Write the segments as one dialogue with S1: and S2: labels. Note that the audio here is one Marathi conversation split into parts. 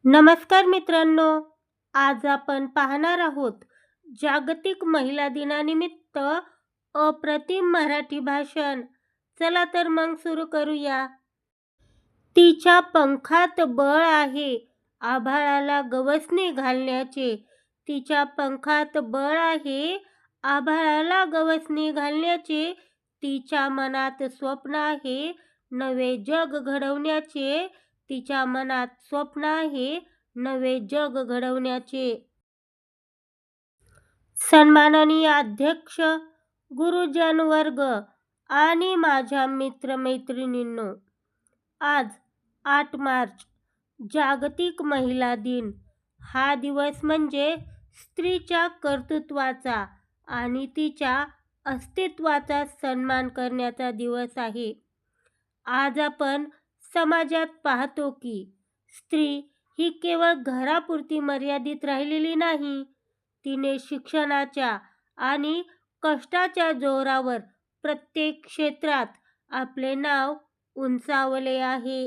S1: नमस्कार मित्रांनो, आज आपण पाहणार आहोत जागतिक महिला दिनानिमित्त अप्रतिम मराठी भाषण. चला तर मग सुरू करूया. तिच्या पंखात बळ आहे आभाळाला गवसणी घालण्याचे. तिच्या पंखात बळ आहे आभाळाला गवसणी घालण्याचे. तिच्या मनात स्वप्न आहे नवे जग घडवण्याचे. तिच्या मनात स्वप्न आहे नवे जग घडवण्याचे. सन्माननीय अध्यक्ष, गुरुजन वर्ग आणि माझ्या मित्रमैत्रिणींनो, आज 8 मार्च जागतिक महिला दिन. हा दिवस म्हणजे स्त्रीच्या कर्तृत्वाचा आणि तिच्या अस्तित्वाचा सन्मान करण्याचा दिवस आहे. आज आपण समाजात पाहतो की स्त्री ही केवळ घरापुरती मर्यादित राहिलेली नाही. तिने शिक्षणाच्या आणि कष्टाच्या जोरावर प्रत्येक क्षेत्रात आपले नाव उंचावले आहे.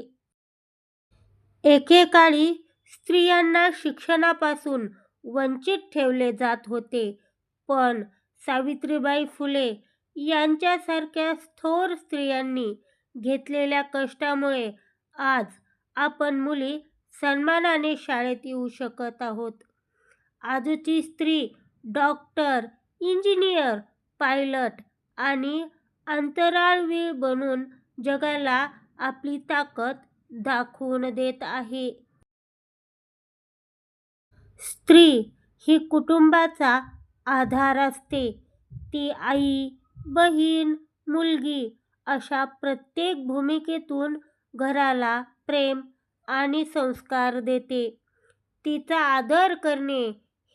S1: एकेकाळी स्त्रियांना शिक्षणापासून वंचित ठेवले जात होते, पण सावित्रीबाई फुले यांच्यासारख्या थोर स्त्रियांनी घेतलेल्या कष्टामुळे आज आपण मुली सन्मानाने शाळेत येऊ शकत आहोत. आजची स्त्री डॉक्टर, इंजिनियर, पायलट आणि अंतराळवीर बनून जगाला आपली ताकद दाखवून देत आहे. स्त्री ही कुटुंबाचा आधार असते. ती आई, बहीण, मुलगी अशा प्रत्येक भूमिकेतून घराला प्रेम आणि संस्कार देते. तिचा आदर करणे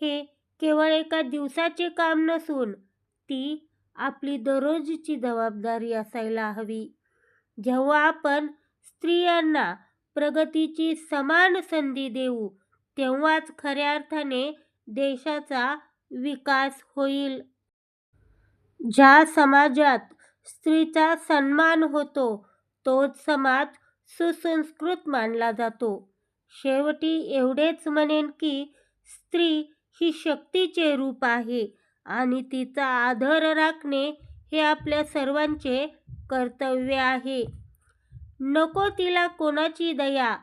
S1: हे केवळ एका दिवसाचे काम नसून ती आपली दररोजची जबाबदारी असायला हवी. जेव्हा आपण स्त्रियांना प्रगतीची समान संधी देऊ, तेव्हाच खऱ्या अर्थाने देशाचा विकास होईल. ज्या समाजात स्त्रीचा सन्मान होतो, तोच समाज सुसंस्कृत मानला जातो. शेवटी एवढेच म्हणेन की स्त्री ही शक्तीचे रूप आहे आणि तिचा आदर राखणे हे आपल्या सर्वांचे कर्तव्य आहे. नको तिला कोणाची दया,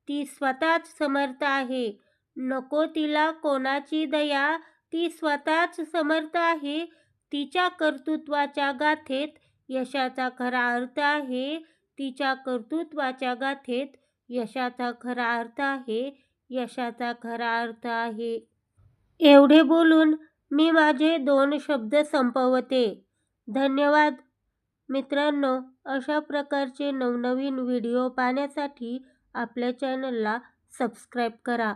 S1: ती स्वतःच समर्थ आहे. नको तिला कोणाची दया, ती स्वतःच समर्थ आहे. तिच्या कर्तृत्वाच्या गाथेत यशाचा खरा अर्थ आहे. तिच्या कर्तृत्वाच्या गाथेत यशाचा खरा अर्थ आहे. यशाचा खरा अर्थ आहे. एवढे बोलून मी माझे 2 शब्द संपवते. धन्यवाद. मित्रांनो, अशा प्रकारचे नवनवीन व्हिडिओ पाहण्यासाठी आपल्या चॅनलला सबस्क्राईब करा.